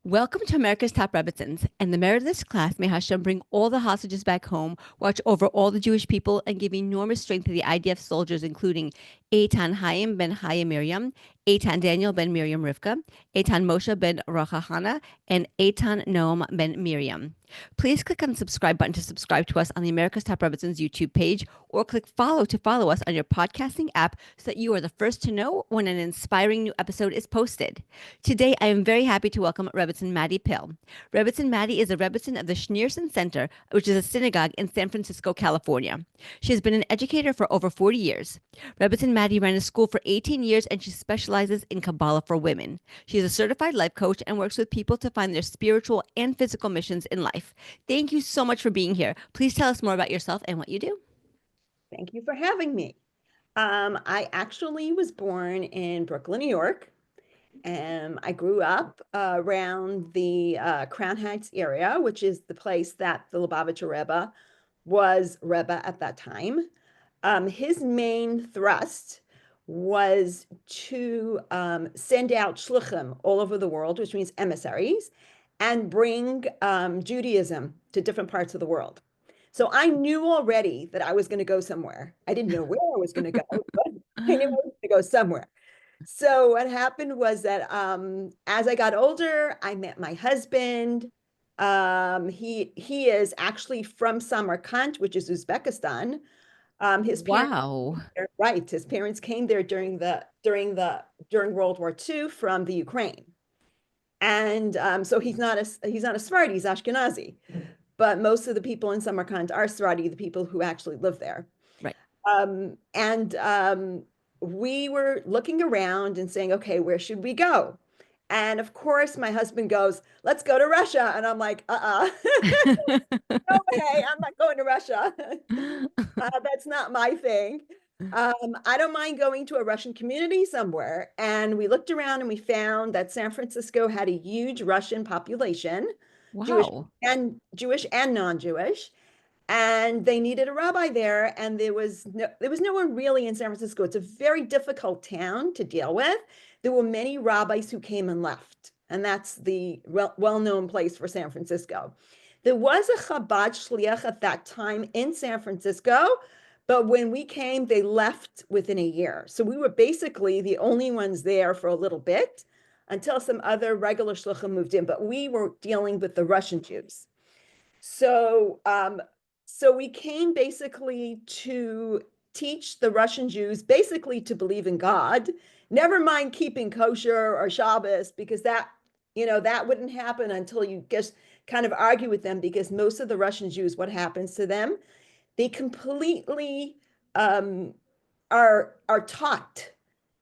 Welcome to America's Top Rebbetzins. And the merit of this class, may Hashem bring all the hostages back home, watch over all the Jewish people, and give enormous strength to the IDF soldiers, including Eitan Hayim ben Hayim Miriam, Eitan Daniel ben Miriam Rivka, Eitan Moshe ben Rachahana, and Eitan Noam ben Miriam. Please click on the subscribe button to subscribe to us on the America's Top Rebbetzins YouTube page, or click follow to follow us on your podcasting app so that you are the first to know when an inspiring new episode is posted. Today, I am very happy to welcome Rebbetzin Mattie Pil. Rebbetzin Mattie is a Rebbetzin of the Schneerson Center, which is a synagogue in San Francisco, California. She has been an educator for over 40 years. Rebbetzin Mattie ran a school for 18 years, and she specializes in Kabbalah for women. She is a certified life coach and works with people to find their spiritual and physical missions in life. Thank you so much for being here. Please tell us more about yourself and what you do. Thank you for having me. I actually was born in Brooklyn, New York. I grew up around the Crown Heights area, which is the place that the Lubavitcher Rebbe was Rebbe at that time. His main thrust was to send out shluchim all over the world, which means emissaries, and bring Judaism to different parts of the world. So I knew already that I was going to go somewhere. I didn't know where I was going to go, but I knew I was going to go somewhere. So what happened was that as I got older, I met my husband. He is actually from Samarkand, which is Uzbekistan. His Wow. Right. His parents came there during World War II from the Ukraine. And so he's not a Sephardi, he's Ashkenazi. But most of the people in Samarkand are Sephardi, the people who actually live there. Right. We were looking around and saying, okay, where should we go? And of course, my husband goes, let's go to Russia. And I'm like, no way, I'm not going to Russia. That's not my thing. I don't mind going to a Russian community somewhere. And we looked around and we found that San Francisco had a huge Russian population, Wow. Jewish and non-Jewish. And they needed a rabbi there. And there was no one really in San Francisco. It's a very difficult town to deal with. There were many rabbis who came and left. And that's the well-known place for San Francisco. There was a Chabad shliach at that time in San Francisco, but when we came, they left within a year. So we were basically the only ones there for a little bit until some other regular shluchim moved in, but we were dealing with the Russian Jews. So we came basically to teach the Russian Jews basically to believe in God, never mind keeping kosher or Shabbos, because that wouldn't happen until you just kind of argue with them, because most of the Russian Jews, what happens to them? They completely are taught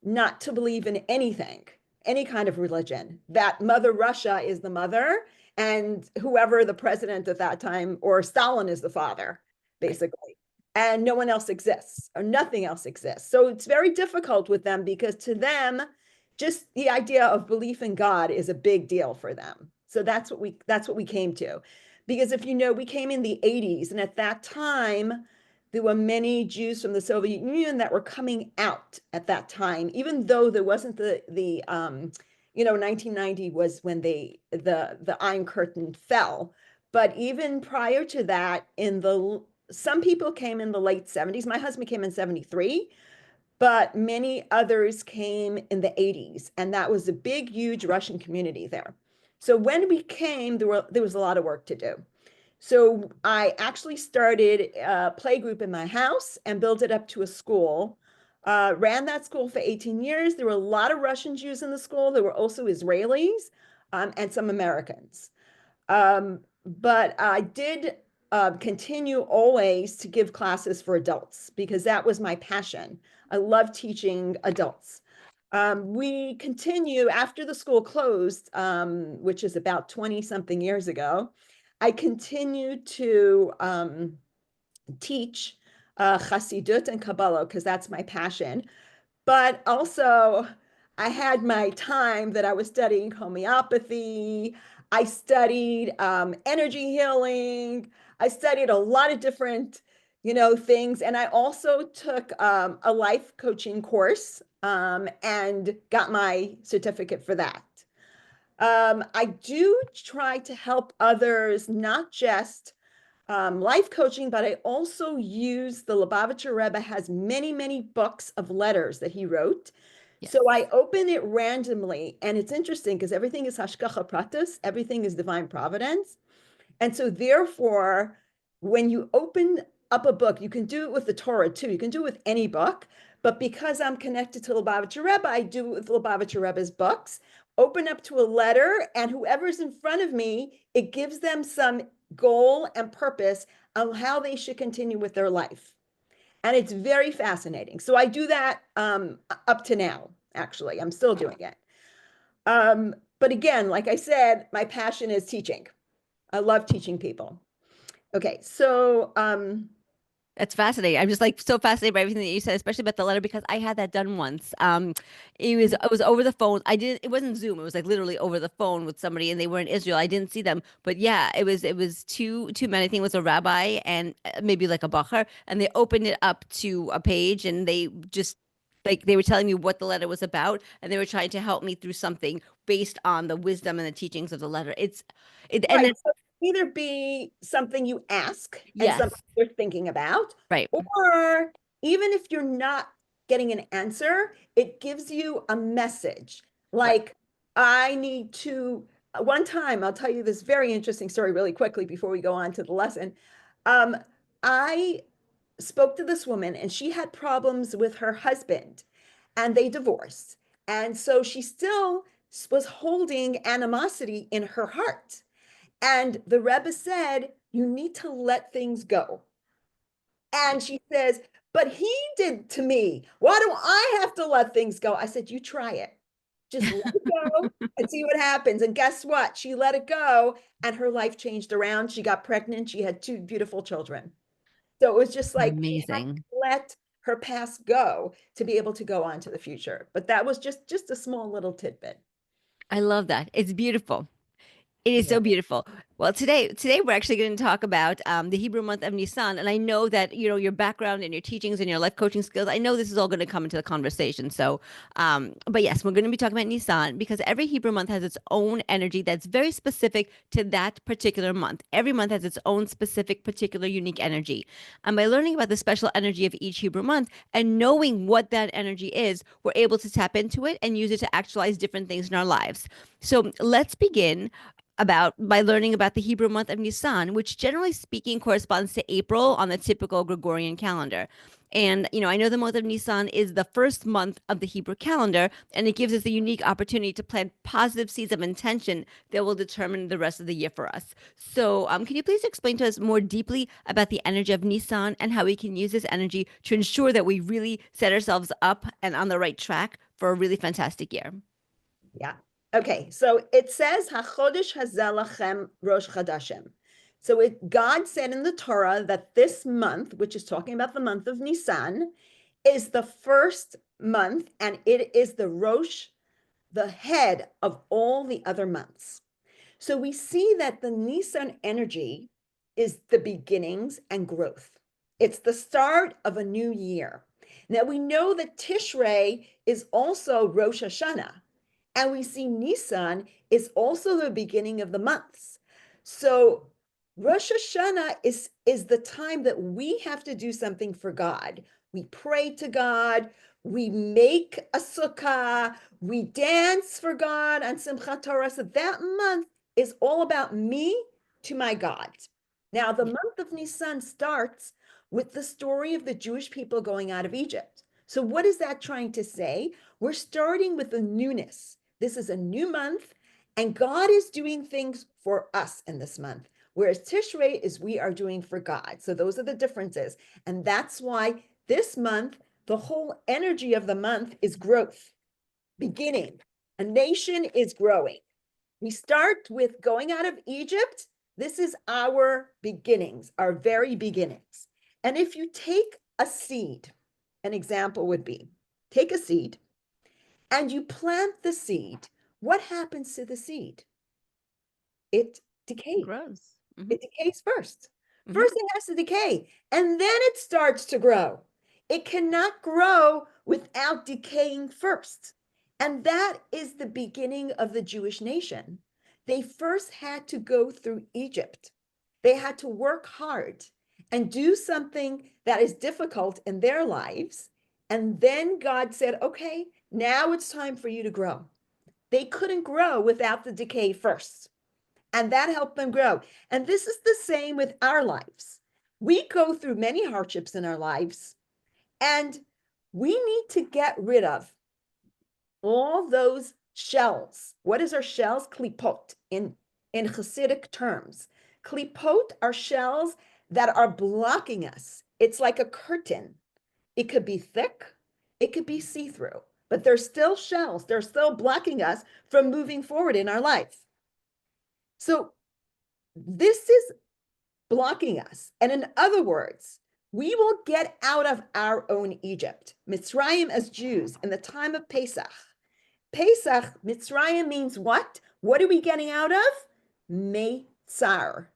not to believe in anything, any kind of religion, that Mother Russia is the mother and whoever the president at that time, or Stalin, is the father, basically. And no one else exists, or nothing else exists. So it's very difficult with them, because to them, just the idea of belief in God is a big deal for them. So that's what we came to. Because if you know, we came in the 80s, and at that time, there were many Jews from the Soviet Union that were coming out at that time, even though there wasn't the 1990 was when the Iron Curtain fell. But even prior to that, some people came in the late 70s. My husband came in 73, but many others came in the 80s. And that was a big, huge Russian community there. So when we came, there was a lot of work to do. So I actually started a play group in my house and built it up to a school. Ran that school for 18 years. There were a lot of Russian Jews in the school. There were also Israelis and some Americans. But I did continue always to give classes for adults, because that was my passion. I love teaching adults. We continue after the school closed, which is about 20-something years ago. I continued to teach Chassidut and Kabbalah, because that's my passion. But also, I had my time that I was studying homeopathy. I studied energy healing. I studied a lot of different, things. And I also took a life coaching course and got my certificate for that. I do try to help others, not just life coaching, but I also use the Lubavitcher Rebbe has many, many books of letters that he wrote. Yes. So I open it randomly, and it's interesting because everything is hashgacha pratis, everything is divine providence. And so therefore, when you open up a book, you can do it with the Torah too. You can do it with any book. But because I'm connected to Lubavitcher Rebbe, I do it with Lubavitcher Rebbe's books. Open up to a letter, and whoever's in front of me, it gives them some goal and purpose on how they should continue with their life. And it's very fascinating. So I do that up to now, actually. I'm still doing it. But again, like I said, my passion is teaching. I love teaching people. Okay, so That's fascinating. I'm just like so fascinated by everything that you said, especially about the letter, because I had that done once. It was over the phone. It wasn't Zoom. It was like literally over the phone with somebody, and they were in Israel. I didn't see them, but yeah, it was two men. I think it was a rabbi and maybe like a bacher, and they opened it up to a page, and they just like they were telling me what the letter was about, and they were trying to help me through something based on the wisdom and the teachings of the letter. And then right, so either be something you ask and something yes, you're thinking about, right, or even if you're not getting an answer, it gives you a message. right. Like, I need to, one time, I'll tell you this very interesting story really quickly before we go on to the lesson. Um, I spoke to this woman and she had problems with her husband and they divorced. And so she still was holding animosity in her heart. And the Rebbe said, you need to let things go. And she says, but he did to me. Why do I have to let things go? I said, you try it. Just let it go and see what happens. And guess what? She let it go and her life changed around. She got pregnant. She had two beautiful children. So it was just like she had to Amazing. let her past go to be able to go on to the future. But that was just a small little tidbit. I love that. It's beautiful. It is Yeah. so beautiful. Well, today we're actually going to talk about the Hebrew month of Nisan, and I know that your background and your teachings and your life coaching skills. I know this is all going to come into the conversation. So, but yes, we're going to be talking about Nisan because every Hebrew month has its own energy that's very specific to that particular month. Every month has its own specific, particular, unique energy. And by learning about the special energy of each Hebrew month and knowing what that energy is, we're able to tap into it and use it to actualize different things in our lives. So let's begin about by learning about the Hebrew month of Nisan, which generally speaking corresponds to April on the typical Gregorian calendar. And, I know the month of Nisan is the first month of the Hebrew calendar, and it gives us a unique opportunity to plant positive seeds of intention that will determine the rest of the year for us. So, can you please explain to us more deeply about the energy of Nisan and how we can use this energy to ensure that we really set ourselves up and on the right track for a really fantastic year? Yeah. Okay. So it says, HaChodesh hazeh lachem Rosh Chodashim. So God said in the Torah that this month, which is talking about the month of Nisan, is the first month and it is the Rosh, the head of all the other months. So we see that the Nisan energy is the beginnings and growth. It's the start of a new year. Now we know that Tishrei is also Rosh Hashanah. And we see Nisan is also the beginning of the months. So Rosh Hashanah is the time that we have to do something for God. We pray to God, we make a sukkah, we dance for God on Simchat Torah. So that month is all about me to my God. Now, the month of Nisan starts with the story of the Jewish people going out of Egypt. So what is that trying to say? We're starting with a newness. This is a new month, and God is doing things for us in this month, whereas Tishrei is we are doing for God. So those are the differences. And that's why this month, the whole energy of the month is growth, beginning. A nation is growing. We start with going out of Egypt. This is our beginnings, our very beginnings. And if you take a seed, an example would be take a seed and you plant the seed, what happens to the seed? It decays. Grows. Hmm. It decays first. Hmm. First, it has to decay, and then it starts to grow. It cannot grow without decaying first. And that is the beginning of the Jewish nation. They first had to go through Egypt. They had to work hard and do something that is difficult in their lives. And then God said, okay, now it's time for you to grow. They couldn't grow without the decay first. And that helped them grow. And this is the same with our lives. We go through many hardships in our lives, and we need to get rid of all those shells. What is our shells? Klippot in Hasidic terms. Klippot are shells that are blocking us. It's like a curtain. It could be thick, it could be see-through, but they're still shells. They're still blocking us from moving forward in our life. So this is blocking us. And in other words, we will get out of our own Egypt. Mitzrayim as Jews in the time of Pesach. Pesach, Mitzrayim means what? What are we getting out of? Meitzar.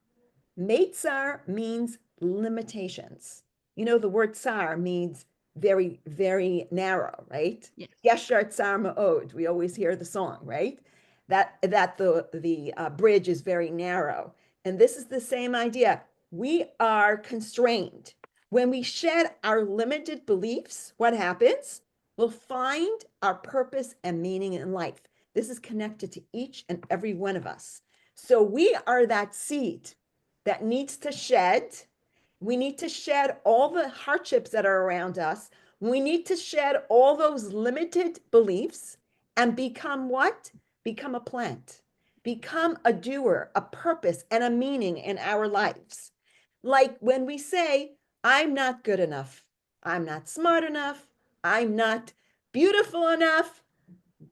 Meitzar means limitations. You know, the word tsar means very, very narrow, right? Yes. Yeshar tsar ma'od. We always hear the song, right? That the bridge is very narrow. And this is the same idea. We are constrained. When we shed our limited beliefs, what happens? We'll find our purpose and meaning in life. This is connected to each and every one of us. So we are that seed that needs to shed. We need to shed all the hardships that are around us. We need to shed all those limited beliefs and become what? Become a plant. Become a doer, a purpose, and a meaning in our lives. Like when we say, I'm not good enough, I'm not smart enough, I'm not beautiful enough.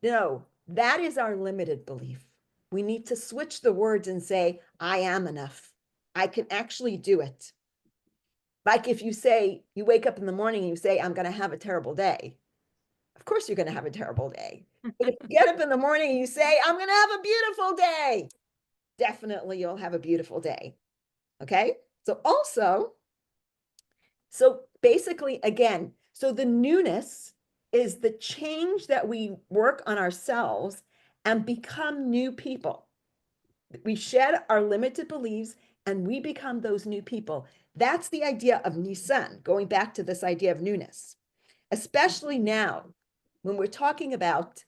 No, that is our limited belief. We need to switch the words and say, I am enough. I can actually do it. Like if you say, you wake up in the morning and you say, I'm going to have a terrible day. Of course you're going to have a terrible day. But if you get up in the morning and you say, I'm going to have a beautiful day, definitely you'll have a beautiful day. Okay? So basically, again, so the newness is the change that we work on ourselves and become new people. We shed our limited beliefs and we become those new people. That's the idea of Nissan, going back to this idea of newness, especially now when we're talking about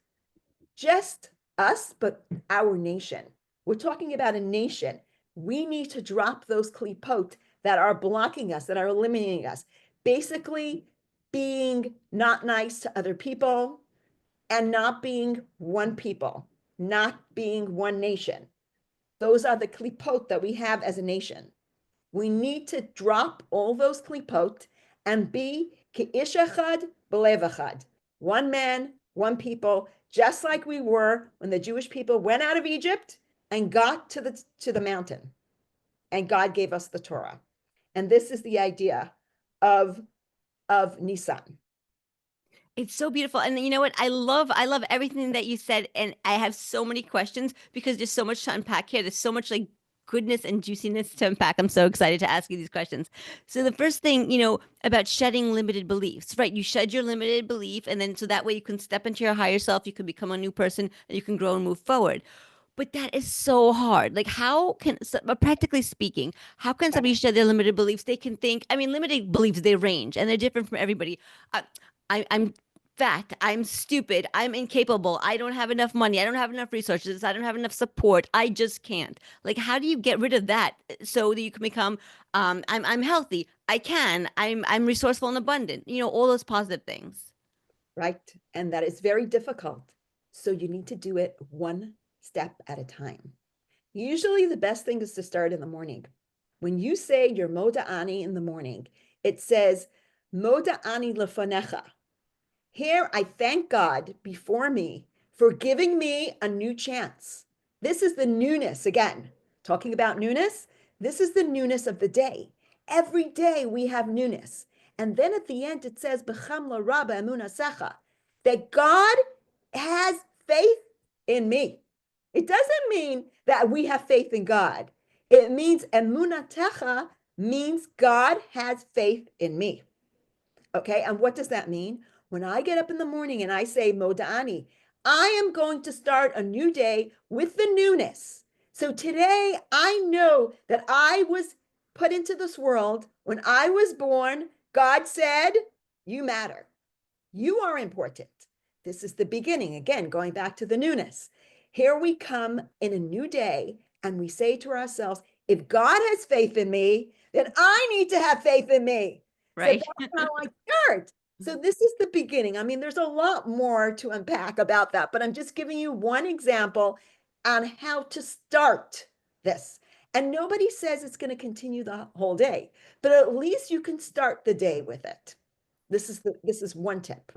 just us, but our nation. We're talking about a nation. We need to drop those klippot that are blocking us, that are eliminating us. Basically, being not nice to other people and not being one people, not being one nation. Those are the klippot that we have as a nation. We need to drop all those klippot and be ke'ish echad b'lev echad. One man, one people, just like we were when the Jewish people went out of Egypt and got to the mountain. And God gave us the Torah. And this is the idea of Nissan. It's so beautiful. And you know what? I love everything that you said. And I have so many questions because there's so much to unpack here. There's so much like goodness and juiciness to unpack. I'm so excited to ask you these questions. So the first thing, about shedding limited beliefs, right? You shed your limited belief, and then so that way you can step into your higher self, you can become a new person, and you can grow and move forward. But that is so hard. Like, practically speaking, how can somebody shed their limited beliefs? They can think, limited beliefs, they range and they're different from everybody. I'm fat, I'm stupid, I'm incapable, I don't have enough money, I don't have enough resources, I don't have enough support, I just can't. Like, how do you get rid of that so that you can become I'm healthy, I'm resourceful and abundant, all those positive things. Right. And that is very difficult. So you need to do it one step at a time. Usually the best thing is to start in the morning. When you say your Moda Ani in the morning, it says Moda Ani lefanecha. Here, I thank God before me for giving me a new chance. This is the newness again. Talking about newness, this is the newness of the day. Every day we have newness. And then at the end it says, B'cham l'raba emunasecha, that God has faith in me. It doesn't mean that we have faith in God. It means emunatecha means God has faith in me. Okay, and what does that mean? When I get up in the morning and I say, Moda'ani, I am going to start a new day with the newness. So today I know that I was put into this world. When I was born, God said, you matter. You are important. This is the beginning. Again, going back to the newness. Here we come in a new day, and we say to ourselves, if God has faith in me, then I need to have faith in me. So Right. that's how I start. So this is the beginning. I mean, there's a lot more to unpack about that, but I'm just giving you one example on how to start this. And nobody says it's going to continue the whole day, but at least you can start the day with it. This is one tip.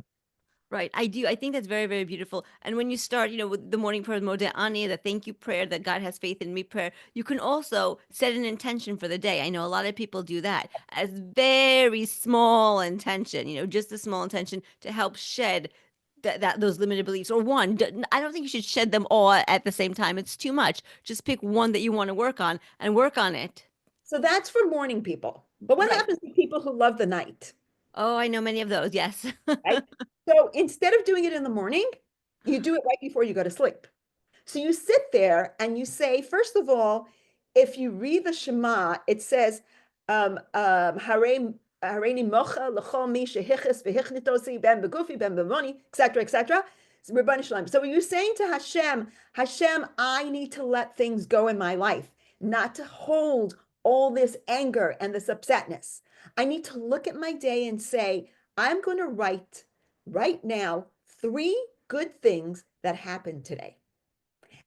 Right. I do. I think that's very, very beautiful. And when you start, with the morning prayer, Modeh Ani, the thank you prayer, that God has faith in me prayer, you can also set an intention for the day. I know a lot of people do that as very small intention, just a small intention to help shed that those limited beliefs. Or one, I don't think you should shed them all at the same time. It's too much. Just pick one that you want to work on and work on it. So that's for morning people. But what Right. happens to people who love the night, Oh, I know many of those. Yes. right? So instead of doing it in the morning, you do it right before you go to sleep. So you sit there and you say, first of all, if you read the Shema, it says, Hareini mocha l'chol mi shehichis v'hichnitosi ben begufi ben bevoni, etc., etc. So you're saying to Hashem, Hashem, I need to let things go in my life, not to hold all this anger and this upsetness. I need to look at my day and say, I'm going to write right now 3 good things that happened today.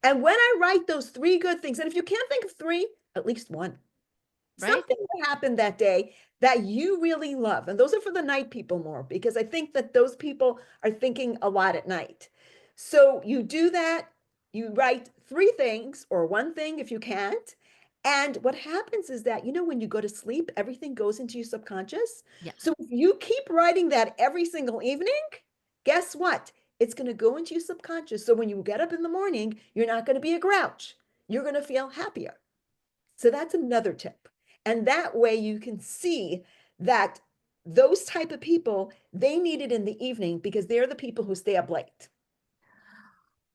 And when I write those 3 good things, and if you can't think of 3, at least one, Right. something that happened that day that you really love. And those are for the night people more, because I think that those people are thinking a lot at night. So you do that, you write 3 things or 1 thing if you can't. And what happens is that, when you go to sleep, everything goes into your subconscious. Yeah. So if you keep writing that every single evening, guess what? It's going to go into your subconscious. So when you get up in the morning, you're not going to be a grouch. You're going to feel happier. So that's another tip. And that way you can see that those type of people, they need it in the evening because they're the people who stay up late.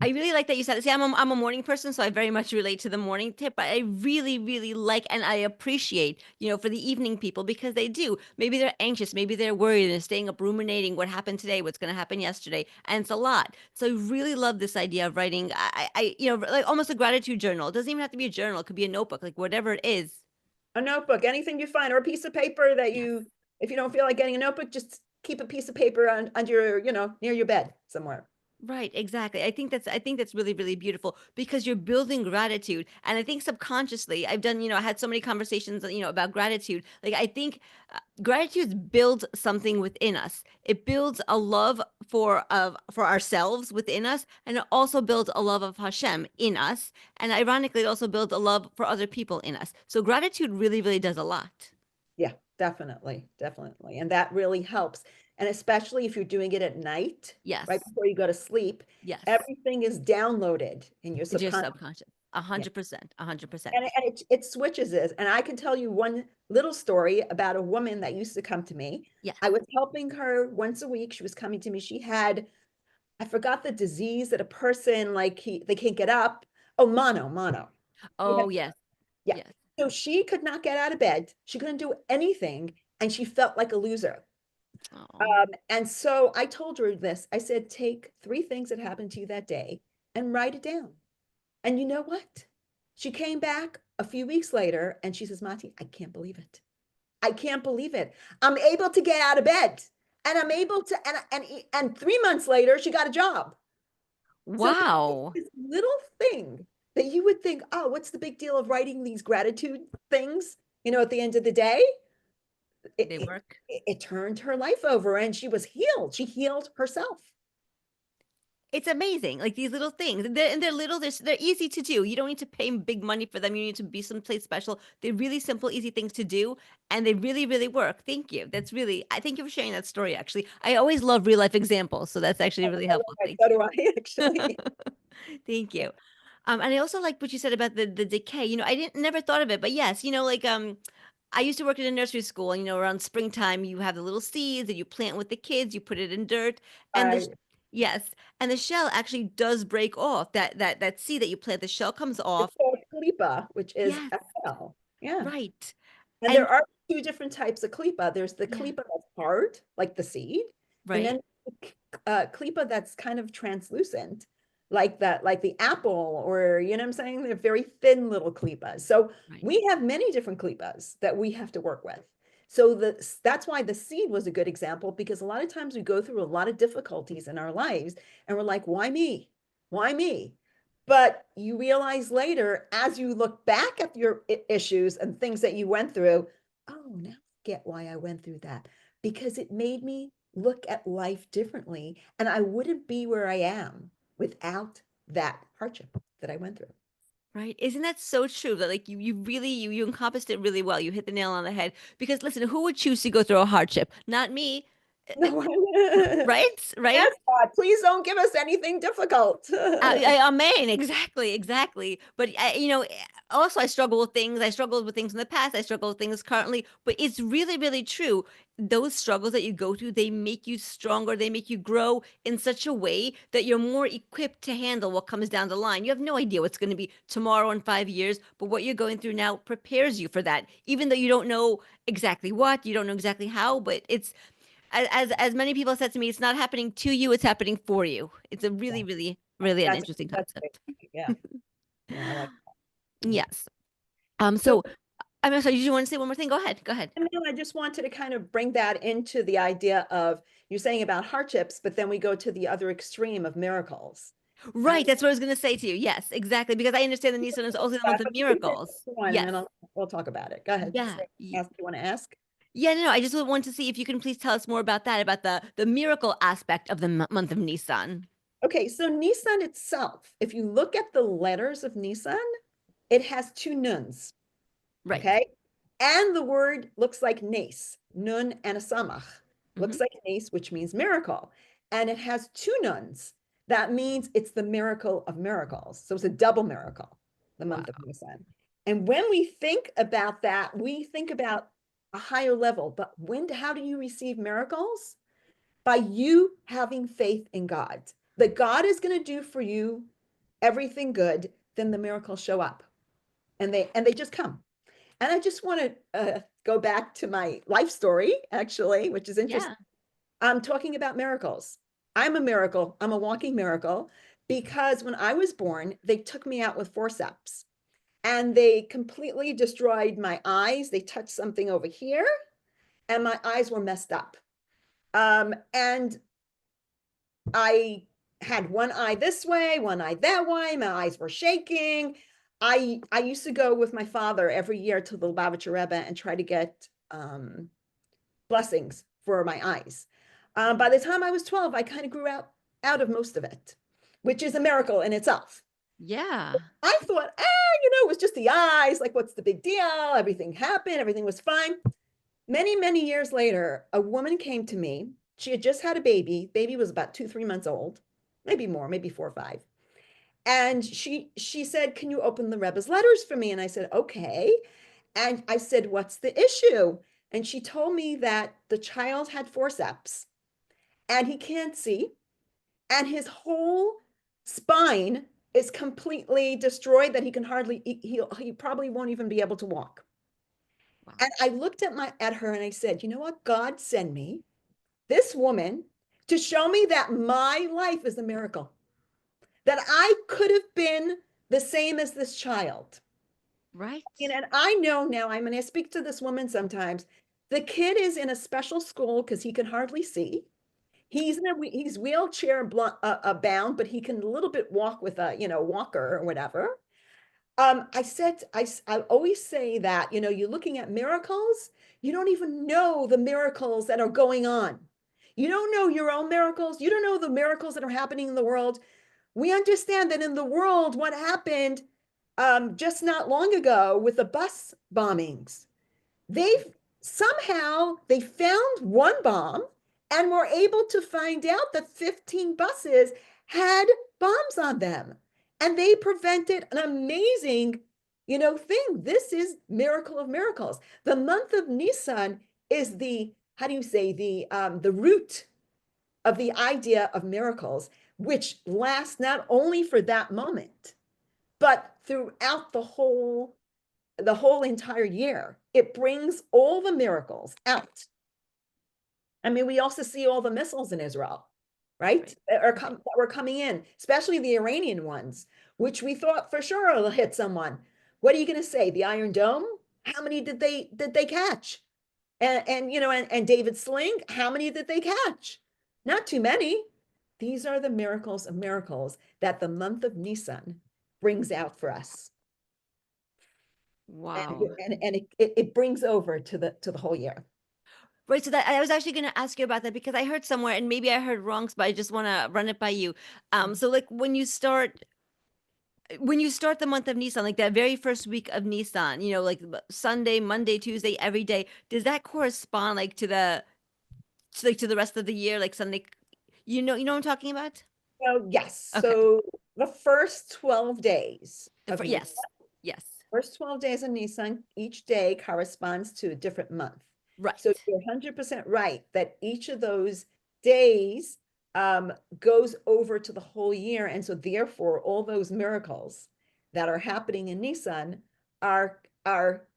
I really like that you said it. See, I'm a morning person, so I very much relate to the morning tip. But I really, really like and I appreciate, for the evening people because they do. Maybe they're anxious, maybe they're worried and they're staying up ruminating what happened today, what's going to happen yesterday, and it's a lot. So I really love this idea of writing. Like almost a gratitude journal. It doesn't even have to be a journal; it could be a notebook, like whatever it is. A notebook, anything you find, or a piece of paper that Yes. if you don't feel like getting a notebook, just keep a piece of paper under your, near your bed somewhere. Right, exactly. I think that's really, really beautiful because you're building gratitude. And I think subconsciously, I've done, I had so many conversations, about gratitude. Like I think gratitude builds something within us. It builds a love for ourselves within us, and it also builds a love of Hashem in us. And ironically, it also builds a love for other people in us. So gratitude really, really does a lot. Yeah, definitely, definitely. And that really helps. And especially if you're doing it at night, right Yes. before you go to sleep, Yes. everything is downloaded in your It's your subconscious. subconscious. 100%. 100%. And it switches it. And I can tell you one little story about a woman that used to come to me. Yes. I was helping her once a week. She was coming to me. She had, I forgot the disease that a person like they can't get up. Oh, mono. She had, Oh, yes. yeah. Yes. So she could not get out of bed. She couldn't do anything, and she felt like a loser. Oh. And so I told her this. I said, take 3 things that happened to you that day and write it down. And you know what? She came back a few weeks later and she says, Mattie, I can't believe it. I can't believe it. I'm able to get out of bed and I'm able to, and 3 months later, she got a job. So Wow. this little thing that you would think, oh, what's the big deal of writing these gratitude things? At the end of the day, it, They it, work. it turned her life over and she was healed. She healed herself. It's amazing. Like these little things. And they're little, they're easy to do. You don't need to pay big money for them. You need to be someplace special. They're really simple, easy things to do. And they really, really work. Thank you. I thank you for sharing that story, actually. I always love real life examples. So that's actually really helpful. Thank So you. do I actually. Thank you. And I also like what you said about the decay. I didn't never thought of it, but yes, I used to work in a nursery school, and around springtime, you have the little seeds that you plant with the kids, you put it in dirt, and Right. Yes. And the shell actually does break off. That seed that you plant, the shell comes It's off. called klipa, which is Yes. a shell. Yeah. Right. And there And are two different types of klipa. There's the yeah, klipa that's hard, like the seed, and right. then klipa that's kind of translucent, like that, like the apple, or you know what I'm saying? They're very thin little klipas. So Right. we have many different klipas that we have to work with. So that's why the seed was a good example, because a lot of times we go through a lot of difficulties in our lives and we're like, why me? Why me? But you realize later, as you look back at your issues and things that you went through, oh, now I get why I went through that, because it made me look at life differently. And I wouldn't be where I am without that hardship that I went through. Right. Isn't that so true that like you really you encompassed it really well. You hit the nail on the head. Because listen, who would choose to go through a hardship? Not me. No, Right? Right? yes, God, please don't give us anything difficult. Amen. Exactly, exactly. But also I struggle with things. I struggled with things in the past. I struggle with things currently. But it's really, really true. Those struggles that you go through, they make you stronger. They make you grow in such a way that you're more equipped to handle what comes down the line. You have no idea what's going to be tomorrow in 5 years, but what you're going through now prepares you for that. Even though you don't know exactly what, you don't know exactly how, but it's as many people said to me, it's not happening to you, it's happening for you. It's a Yeah, really, really, really an that's interesting that's great. concept. Yeah, yeah, I like that. Yeah. Yes. So, So I'm sorry, did you want to say one more thing? Go ahead. Go ahead. and then I just wanted to kind of bring that into the idea of you're saying about hardships, but then we go to the other extreme of miracles. Right, And that's what I was going to say to you. Yes, exactly. Because I understand the Nissan is also the month that, of but please hit miracles. one, and Yes. then we'll talk about it. Go ahead. Yeah. Ask, you want to ask? Yeah, no, no. I just want to see if you can please tell us more about that, about the miracle aspect of the month of Nissan. Okay, so Nissan itself, if you look at the letters of Nissan, it has two nuns. Right. Okay. And the word looks like nace, nun and a samach. Hmm. Looks like nace, which means miracle. And it has two nuns. That means it's the miracle of miracles. So it's a double miracle, the Wow. month of Nisan. And when we think about that, we think about a higher level. But how do you receive miracles? By you having faith in God. That God is going to do for you everything good, then the miracles show up. And they just come. And I just want to go back to my life story, actually, which is interesting. Yeah. I'm talking about miracles. I'm a miracle. I'm a walking miracle because when I was born, they took me out with forceps and they completely destroyed my eyes. They touched something over here and my eyes were messed up. And I had one eye this way, one eye that way. My eyes were shaking. I used to go with my father every year to the Lubavitcher Rebbe and try to get blessings for my eyes. By the time I was 12, I kind of grew out of most of it, which is a miracle in itself. Yeah. I thought, it was just the eyes. Like, what's the big deal? Everything happened. Everything was fine. Many, many years later, a woman came to me. She had just had a baby. Baby was about 2, 3 months old, maybe more, maybe 4 or 5. And she said, "Can you open the Rebbe's letters for me?" And I said, "Okay." And I said, "What's the issue?" And she told me that the child had forceps and he can't see, and his whole spine is completely destroyed, that he can hardly, he probably won't even be able to walk. Wow. And I looked at her and I said, "You know what? God sent me this woman to show me that my life is a miracle, that I could have been the same as this child." Right. And I know now, I'm going to speak to this woman sometimes. The kid is in a special school because he can hardly see. He's wheelchair bound, but he can a little bit walk with a walker or whatever. I always say that you're looking at miracles. You don't even know the miracles that are going on. You don't know your own miracles. You don't know the miracles that are happening in the world. We understand that in the world, what happened just not long ago with the bus bombings. They've somehow they found one bomb and were able to find out that 15 buses had bombs on them. And they prevented an amazing, thing. This is miracle of miracles. The month of Nisan is the, how do you say, the root of the idea of miracles, which last not only for that moment, but throughout the whole entire year. It brings all the miracles out. I mean, we also see all the missiles in Israel, right? That were coming in, especially the Iranian ones, which we thought for sure will hit someone. What are you going to say? The Iron Dome? How many did they catch? And you know, and David Sling, how many did they catch? Not too many. These are the miracles of miracles that the month of Nisan brings out for us. Wow. And it brings over to the whole year. Right. So that I was actually going to ask you about that because I heard somewhere, and maybe I heard wrong, but I just want to run it by you. So like when you start the month of Nissan, like that very first week of Nissan, you know, like Sunday, Monday, Tuesday, every day, does that correspond like to the rest of the year, like Sunday? You know what I'm talking about? So yes, Okay. so the first 12 days of Nisan, Yes. Yes. first 12 days of Nisan, each day corresponds to a different month. So Right. you're 100% right that each of those days goes over to the whole year. And so therefore, all those miracles that are happening in Nisan are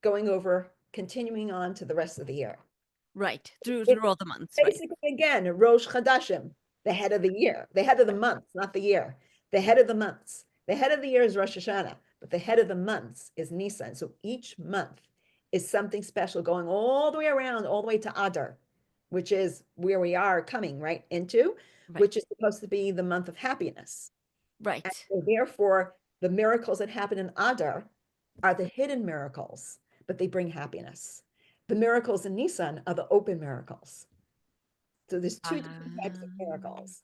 going over, continuing on to the rest of the year. Right. Through It's all the months, right? basically, again, Rosh Chodashim, the head of the year, the head of the months, not the year, the head of the months. The head of the year is Rosh Hashanah, but the head of the months is Nisan. So each month is something special going all the way around, all the way to Adar, which is where we are coming right into, Right. which is supposed to be the month of happiness. And Right. so therefore, the miracles that happen in Adar are the hidden miracles, but they bring happiness. The miracles in Nisan are the open miracles. So there's two different types of Um, miracles.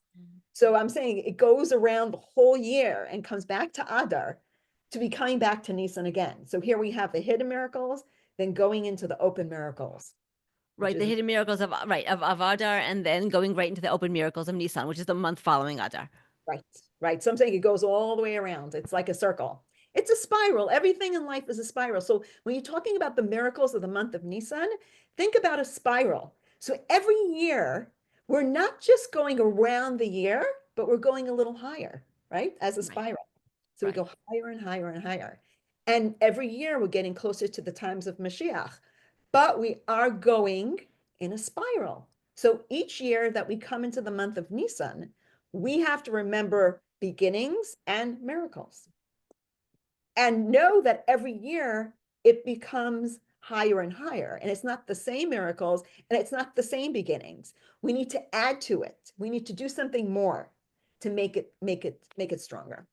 So I'm saying it goes around the whole year and comes back to Adar to be coming back to Nisan again. So here we have the hidden miracles, then going into the open miracles, which right. The is hidden miracles of Adar, and then going right into the open miracles of Nissan, which is the month following Adar. right, right. So I'm saying it goes all the way around. It's like a circle. It's a spiral. Everything in life is a spiral. So when you're talking about the miracles of the month of Nisan, think about a spiral. So every year, we're not just going around the year, but we're going a little higher, right? As a Right. spiral. So we Right. go higher and higher and higher. And every year we're getting closer to the times of Mashiach, but we are going in a spiral. So each year that we come into the month of Nisan, we have to remember beginnings and miracles and know that every year it becomes higher and higher. And it's not the same miracles and it's not the same beginnings. We need to add to it. We need to do something more to make it stronger.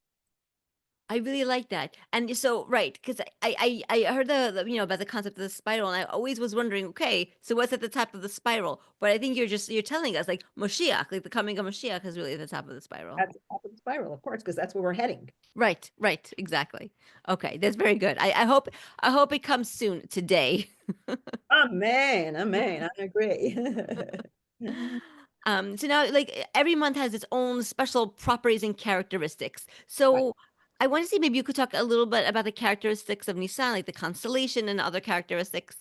I really like that. And so, right, because I heard you know, about the concept of the spiral, and I always was wondering, okay, so what's at the top of the spiral? But I think you're telling us like Moshiach, like the coming of Moshiach is really at the top of the spiral. That's the top of the spiral, of course, because that's where we're heading. Right, right, exactly. Okay, that's very good. I hope it comes soon today. Amen. Amen. I agree. So now like every month has its own special properties and characteristics. Right. So I want to see maybe you could talk a little bit about the characteristics of Nisan, like the constellation and other characteristics.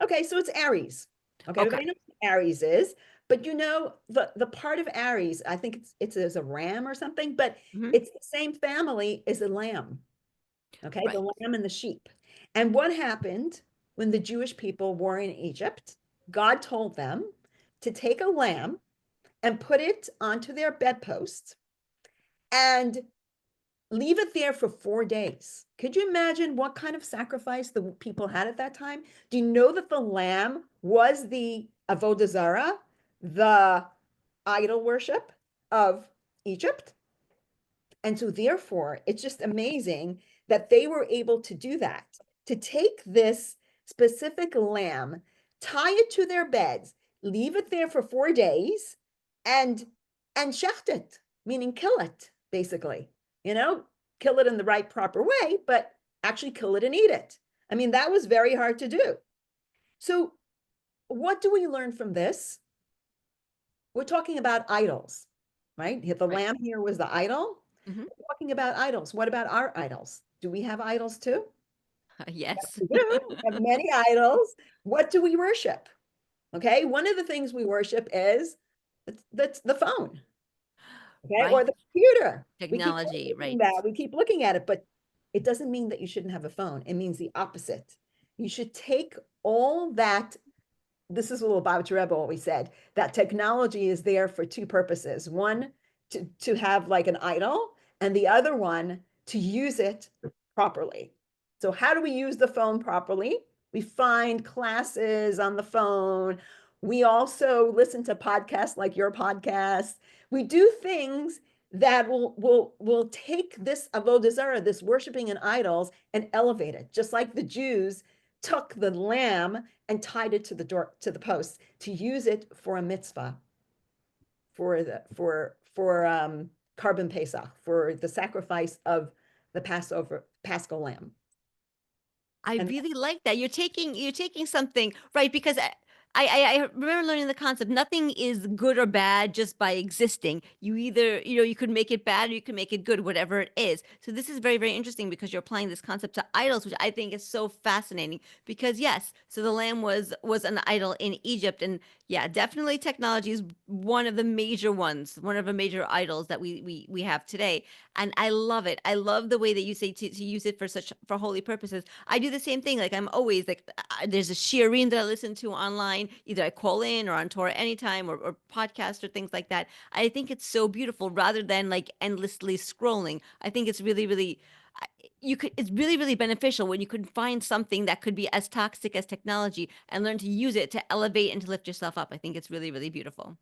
Okay, so it's Aries. Okay, Okay. everybody knows what Aries is, but you know the part of Aries, I think it's as a ram or something, but Hmm. it's the same family as a lamb. Okay, the Right. lamb and the sheep. And what happened when the Jewish people were in Egypt? God told them to take a lamb and put it onto their bedpost and leave it there for 4 days. Could you imagine what kind of sacrifice the people had at that time? Do you know that the lamb was the avodah zarah, the idol worship of Egypt? And so therefore, it's just amazing that they were able to do that, to take this specific lamb, tie it to their beds, leave it there for 4 days, and shecht it, meaning kill it, basically. You know, kill it in the right proper way, but actually kill it and eat it. I mean, that was very hard to do. So what do we learn from this? We're talking about idols, right? The Right. lamb here was the idol. Hmm. We're talking about idols. What about our idols? Do we have idols too? Yes. We do. We have many idols. What do we worship? Okay, one of the things we worship is That's the phone, okay, or Right. the computer. We keep Technology, referencing right. that. We keep looking at it, but it doesn't mean that you shouldn't have a phone. It means the opposite. You should take all that. This is what Lubavitcher Rebbe always said, that technology is there for two purposes. One, to have like an idol, and the other one, to use it properly. So how do we use the phone properly? We find classes on the phone. We also listen to podcasts like your podcast. We do things that will take this avodah zarah, this worshiping in idols, and elevate it, just like the Jews took the lamb and tied it to the door, to the post, to use it for a mitzvah, for the carbon Pesach, for the sacrifice of the Passover Paschal lamb. I And really like that. You're taking something, right? Because I remember learning the concept. Nothing is good or bad just by existing. You either, you could make it bad or you can make it good, whatever it is. So this is very, very interesting because you're applying this concept to idols, which I think is so fascinating. Because yes, so the lamb was an idol in Egypt, and yeah, definitely technology is one of the major ones, one of the major idols that we have today. And I love it. I love the way that you say to use it for holy purposes. I do the same thing. Like I'm always like, there's a shirin that I listen to online. Either I call in or on Torah anytime or podcast or things like that. I think it's so beautiful rather than like endlessly scrolling. I think it's really, really, it's really, really beneficial when you can find something that could be as toxic as technology and learn to use it to elevate and to lift yourself up. I think it's really, really beautiful.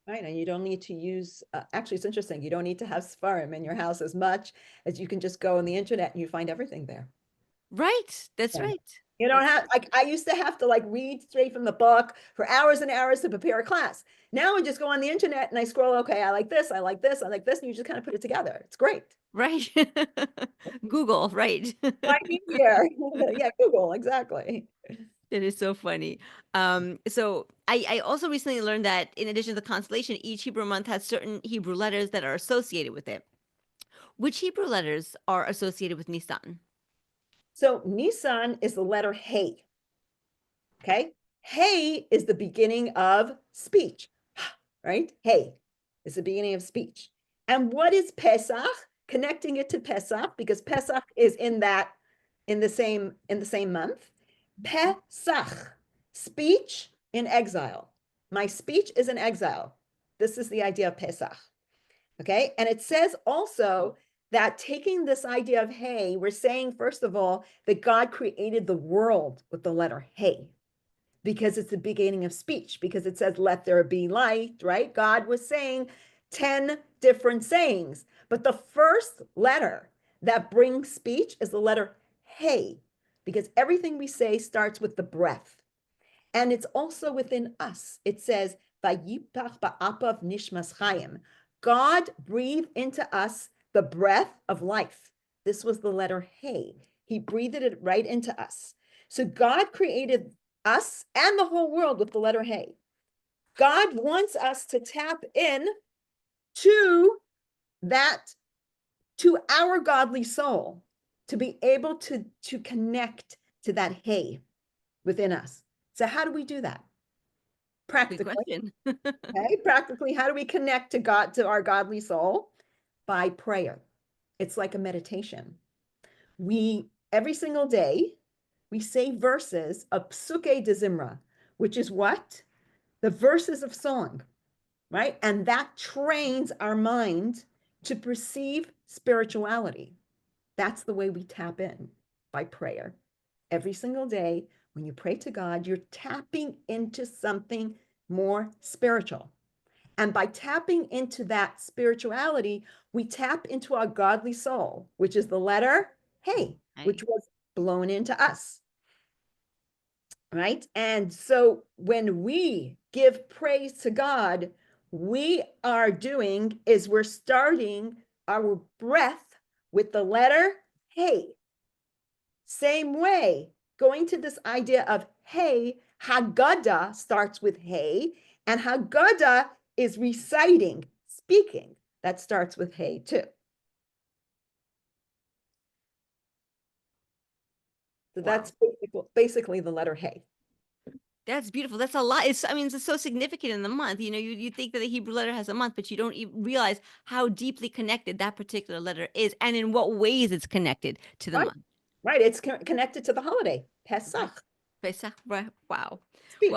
right, and you don't need to use. Actually, it's interesting. You don't need to have Sfarim in your house as much as you can just go on the internet and you find everything there. Right. That's Yeah. right. You don't That's have, like, I used to have to like read straight from the book for hours and hours to prepare a class. Now I just go on the internet and I scroll, okay, I like this, I like this, I like this, and you just kind of put it together. It's great. right. Google, right. Right here. Yeah, Google, exactly. It is so funny. So I also recently learned that in addition to the constellation, each Hebrew month has certain Hebrew letters that are associated with it. Which Hebrew letters are associated with Nisan? So Nissan is the letter Hey. Okay. Hey is the beginning of speech, right? Hey is the beginning of speech. And what is Pesach? Connecting it to Pesach, because Pesach is in the same month. Pesach, speech in exile. My speech is in exile. This is the idea of Pesach. Okay. And it says also that taking this idea of hey, we're saying, first of all, that God created the world with the letter hey, because it's the beginning of speech, because it says, let there be light, right? God was saying 10 different sayings, but the first letter that brings speech is the letter hey, because everything we say starts with the breath. And it's also within us. It says, Vayipach ba'apav nishmas chayim. God breathed into us the breath of life. This was the letter hey. He breathed it right into us. So God created us and the whole world with the letter hey. God wants us to tap in to that, to our godly soul, to be able to connect to that hey within us. So how do we do that? Good Practically, question. okay? Practically, how do we connect to God, to our godly soul? By prayer. It's like a meditation. We, every single day, we say verses of Psuke de Zimra, which is what? The verses of song, right? And that trains our mind to perceive spirituality. That's the way we tap in, by prayer. Every single day, when you pray to God, you're tapping into something more spiritual. And by tapping into that spirituality, we tap into our godly soul, which is the letter hey, which Right. was blown into us. Right. And so when we give praise to God, we are doing is we're starting our breath with the letter hey. Same way, going to this idea of hey, Haggadah starts with hey, and Haggadah is reciting, speaking. That starts with hey too. So Wow. that's basically the letter hey. That's beautiful. That's a lot. I mean, it's so significant in the month. You think that the Hebrew letter has a month, but you don't even realize how deeply connected that particular letter is and in what ways it's connected to the Right, month. right. It's connected to the holiday, Right. Pesach. Pesach, right. Wow. Speak.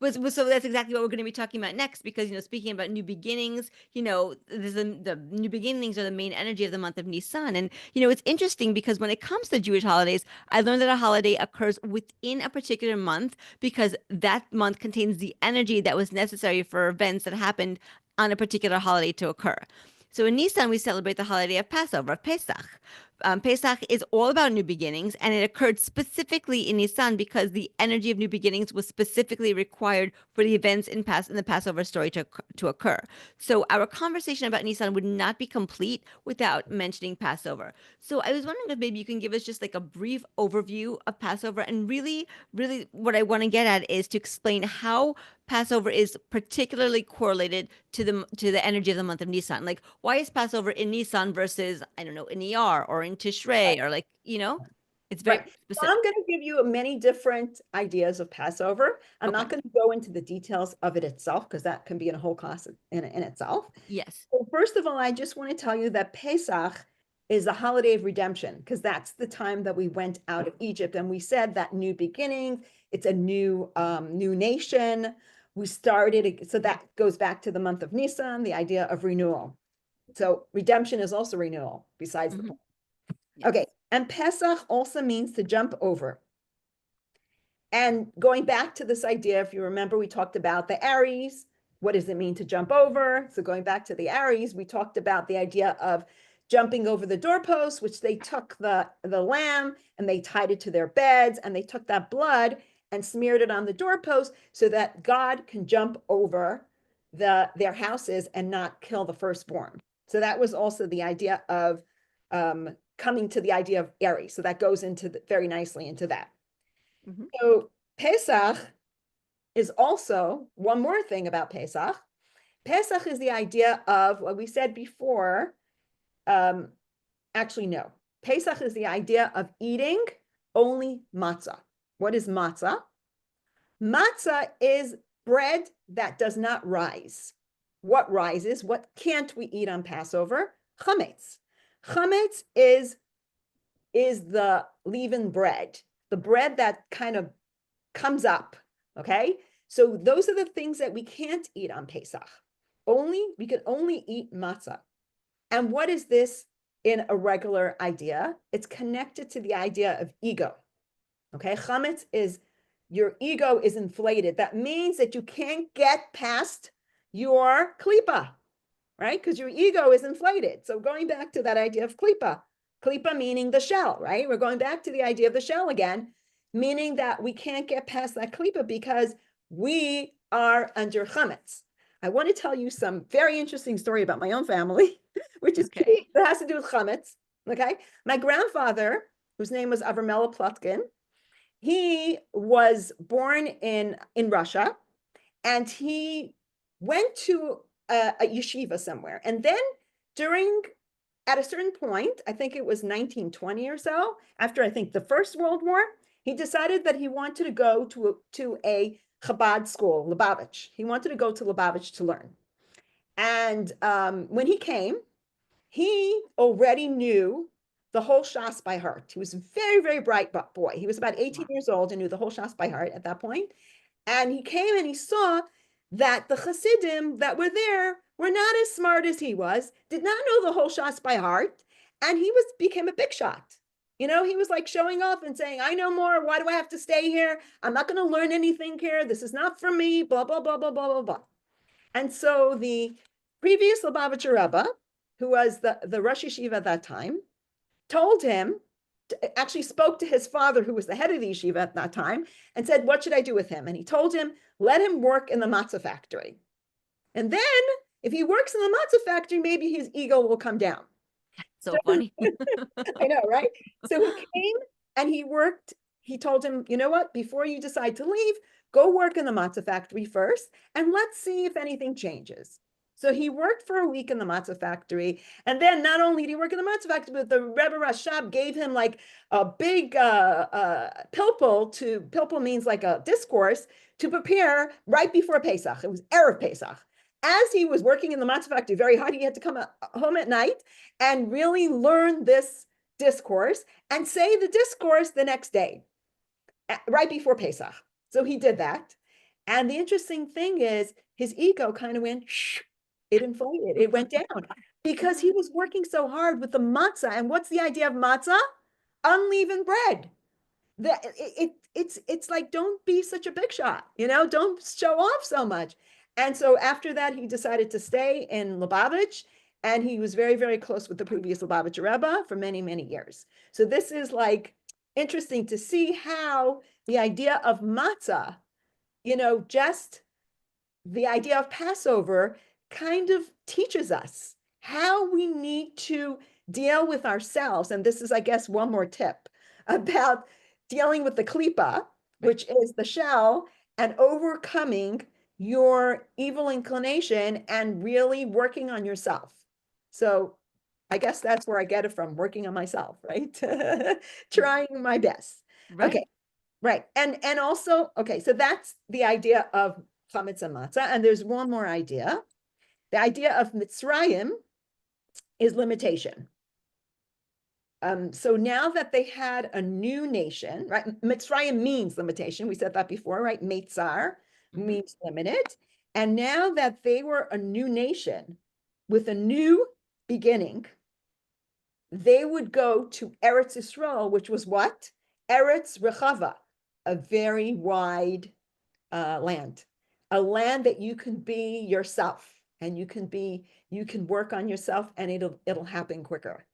Well, so that's exactly what we're going to be talking about next because, speaking about new beginnings, the new beginnings are the main energy of the month of Nisan. And, it's interesting because when it comes to Jewish holidays, I learned that a holiday occurs within a particular month because that month contains the energy that was necessary for events that happened on a particular holiday to occur. So in Nisan, we celebrate the holiday of Passover, Pesach. Pesach is all about new beginnings, and it occurred specifically in Nisan because the energy of new beginnings was specifically required for the events in the Passover story to occur. So our conversation about Nisan would not be complete without mentioning Passover. So I was wondering if maybe you can give us just like a brief overview of Passover, and really, really, what I want to get at is to explain how Passover is particularly correlated to the energy of the month of Nisan. Like, why is Passover in Nisan versus, I don't know, in ER or in Tishrei, or it's very Right. So specific. I'm going to give you many different ideas of Passover. I'm Okay. not going to go into the details of it itself because that can be in a whole class in itself. Yes. Well, first of all, I just want to tell you that Pesach is the holiday of redemption because that's the time that we went out of Egypt, and we said that new beginning. It's a new nation. We started, so that goes back to the month of Nisan, the idea of renewal. So redemption is also renewal, besides the Hmm. point. Yes. Okay, and Pesach also means to jump over. And going back to this idea, if you remember, we talked about the Aries. What does it mean to jump over? So going back to the Aries, we talked about the idea of jumping over the doorpost, which they took the lamb and they tied it to their beds, and they took that blood and smeared it on the doorpost so that God can jump over their houses and not kill the firstborn. So that was also the idea of coming to the idea of Aries. So that goes into very nicely into that. Hmm. So Pesach is also one more thing about Pesach. Pesach is the idea of what we said before. Um, actually, no. Pesach is the idea of eating only matzah. What is matzah? Matzah is bread that does not rise. What rises? What can't we eat on Passover? Chametz. Chametz is the leavened bread, the bread that kind of comes up. Okay. So those are the things that we can't eat on Pesach. We can only eat matzah. And what is this in a regular idea? It's connected to the idea of ego. Okay. Chametz is your ego is inflated. That means that you can't get past your klippah, right? Because your ego is inflated. So going back to that idea of klippah meaning the shell, right? We're going back to the idea of the shell again, meaning that we can't get past that klippah because we are under chametz. I want to tell you some very interesting story about my own family, which is Okay. that has to do with chametz. Okay, my grandfather, whose name was Avremela Plotkin, he was born in Russia, and he went to a yeshiva somewhere. And then at a certain point, I think it was 1920 or so, after I think the First World War, he decided that he wanted to go to a Chabad school, Lubavitch. He wanted to go to Lubavitch to learn. And when he came, he already knew the whole Shas by heart. He was a very, very bright boy. He was about 18 Wow. years old and knew the whole Shas by heart at that point. And he came and he saw that the Hasidim that were there were not as smart as he was, did not know the whole Shas by heart, and he became a big shot. He was like showing off and saying, I know more. Why do I have to stay here? I'm not going to learn anything here. This is not for me, blah, blah, blah, blah, blah, blah, blah. And so the previous Lubavitcher Rebbe, who was the Rosh Yeshiva at that time, told him, actually spoke to his father, who was the head of the yeshiva at that time, and said, what should I do with him? And he told him, let him work in the matzah factory. And then if he works in the matzah factory, maybe his ego will come down. So funny. I know, right? So he came and he worked. He told him, you know what? Before you decide to leave, go work in the matzah factory first, and let's see if anything changes. So he worked for a week in the matzah factory. And then not only did he work in the matzah factory, but the Rebbe Rashab gave him like a big pilpul means like a discourse to prepare right before Pesach. It was erev Pesach. As he was working in the matzah factory very hard, he had to come home at night and really learn this discourse and say the discourse the next day, right before Pesach. So he did that. And the interesting thing is his ego kind of went, shh, it inflated, it went down because he was working so hard with the matzah. And what's the idea of matzah? Unleavened bread. It's like, don't be such a big shot, don't show off so much. And so after that, he decided to stay in Lubavitch, and he was very, very close with the previous Lubavitch Rebbe for many, many years. So this is like interesting to see how the idea of matzah, just the idea of Passover kind of teaches us how we need to deal with ourselves. And this is, I guess, one more tip about dealing with the klippot, which is the shell, and overcoming your evil inclination and really working on yourself. So I guess that's where I get it from, working on myself, right? Trying my best. Right. Okay, right. And also, okay, so that's the idea of chametz and matzah. And there's one more idea. The idea of Mitzrayim is limitation. So now that they had a new nation, right? Mitzrayim means limitation. We said that before, right? Meitzar means limited. And now that they were a new nation with a new beginning, they would go to Eretz Yisrael, which was what? Eretz Rechava, a very wide land, a land that you can be yourself, and you can work on yourself, and it'll happen quicker.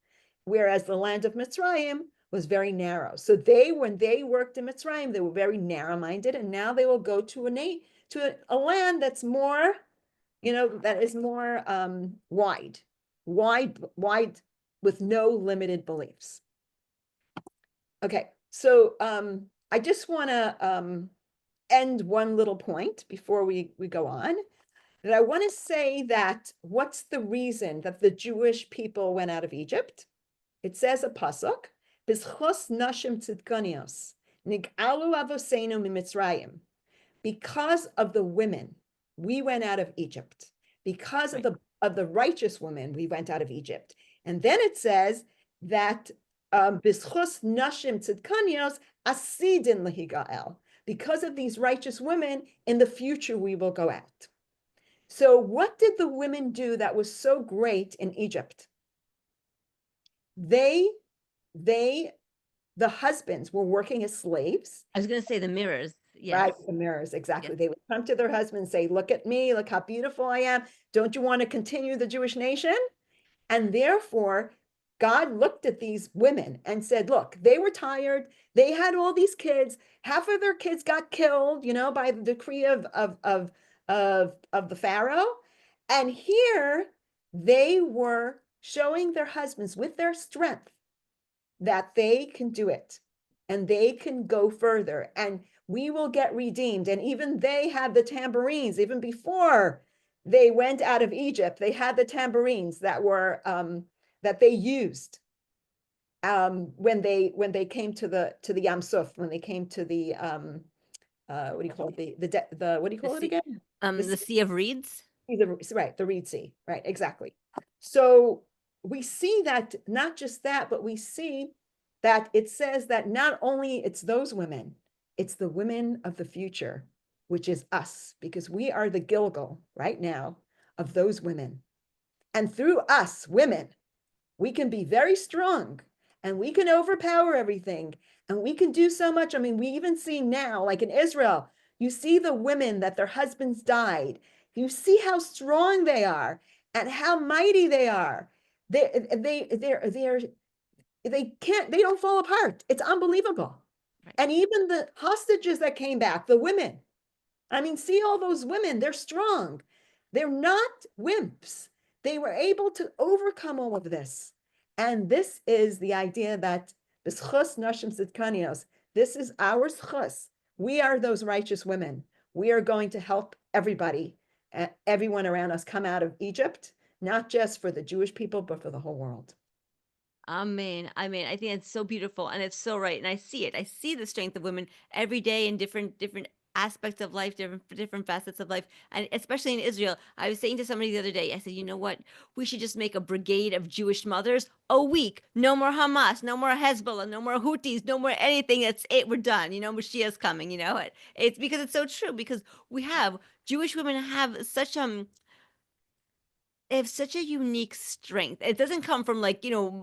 Whereas the land of Mitzrayim was very narrow. So when they worked in Mitzrayim, they were very narrow-minded, and now they will go to a land that's more, that is more wide with no limited beliefs. Okay, so I just want to end one little point before we go on. That I want to say that what's the reason that the Jewish people went out of Egypt? It says a pasuk, "B'schos nashim tzidkanios nig'alu avoseinu mimitzrayim." Because of the women, we went out of Egypt. Because of the righteous women, we went out of Egypt. And then it says that b'schos nashim tzidkanios asidin lehigael. Because of these righteous women, in the future we will go out. So what did the women do that was so great in Egypt? The husbands were working as slaves. I was going to say the mirrors. Yes. Right, the mirrors, exactly. Yes. They would come to their husband and say, look at me, look how beautiful I am. Don't you want to continue the Jewish nation? And therefore, God looked at these women and said, look, they were tired. They had all these kids. Half of their kids got killed, by the decree of the Pharaoh. And here they were showing their husbands with their strength that they can do it and they can go further and we will get redeemed. And even they had the tambourines, even before they went out of Egypt, they had the tambourines that were that they used when they came to the Yam Suf, when they came to the what do you call it? The what do you call it again? The Sea of Reeds. Right, the Reed Sea. Right, exactly. So we see that not just that, but we see that it says that not only it's those women, it's the women of the future, which is us, because we are the Gilgal right now of those women. And through us, women, we can be very strong and we can overpower everything and we can do so much. I mean, we even see now, like in Israel, you see the women that their husbands died. You see how strong they are and how mighty they are. They don't fall apart. It's unbelievable. Right. And even the hostages that came back, the women, I mean, see all those women, they're strong. They're not wimps. They were able to overcome all of this. And this is the idea that b'schus nashim tzidkanios, this is our schus. We are those righteous women. We are going to help everybody everyone around us come out of Egypt, not just for the Jewish people, but for the whole world. Amen. I mean, I think it's so beautiful and it's so right. And I see it. I see the strength of women every day in different aspects of life, different facets of life. And especially in Israel. I was saying to somebody the other day, I said, you know what? We should just make a brigade of Jewish mothers a week. No more Hamas, no more Hezbollah, no more Houthis, no more anything. That's it. We're done. Mashiach's coming, It's because it's so true, because Jewish women have such they have such a unique strength. It doesn't come from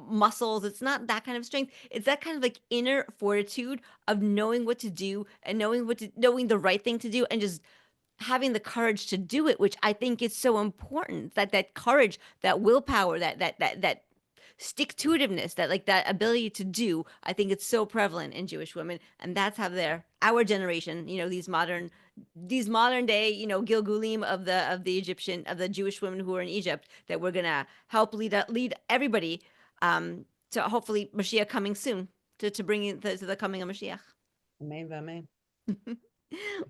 muscles. It's not that kind of strength. It's that kind of like inner fortitude of knowing what to do and knowing the right thing to do and just having the courage to do it, which I think is so important. That courage, that willpower, that stick to itiveness, that ability to do, I think it's so prevalent in Jewish women. And that's how our generation, these modern day, Gilgulim of the Jewish women who are in Egypt, that we're gonna help lead everybody to hopefully Mashiach coming soon, to bring in to the coming of Mashiach. Amen, amen.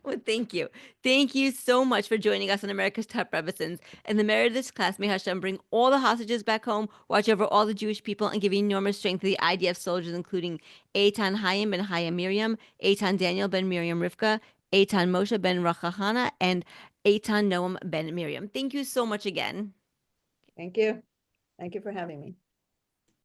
Well, thank you. Thank you so much for joining us on America's Top Rebbetzins. In the merit of this class, may Hashem bring all the hostages back home, watch over all the Jewish people, and give enormous strength to the IDF soldiers, including Eitan Hayim ben Hayim Miriam, Eitan Daniel ben Miriam Rivka, Eitan Moshe ben Rachahana, and Eitan Noam ben Miriam. Thank you so much again. Thank you. Thank you for having me.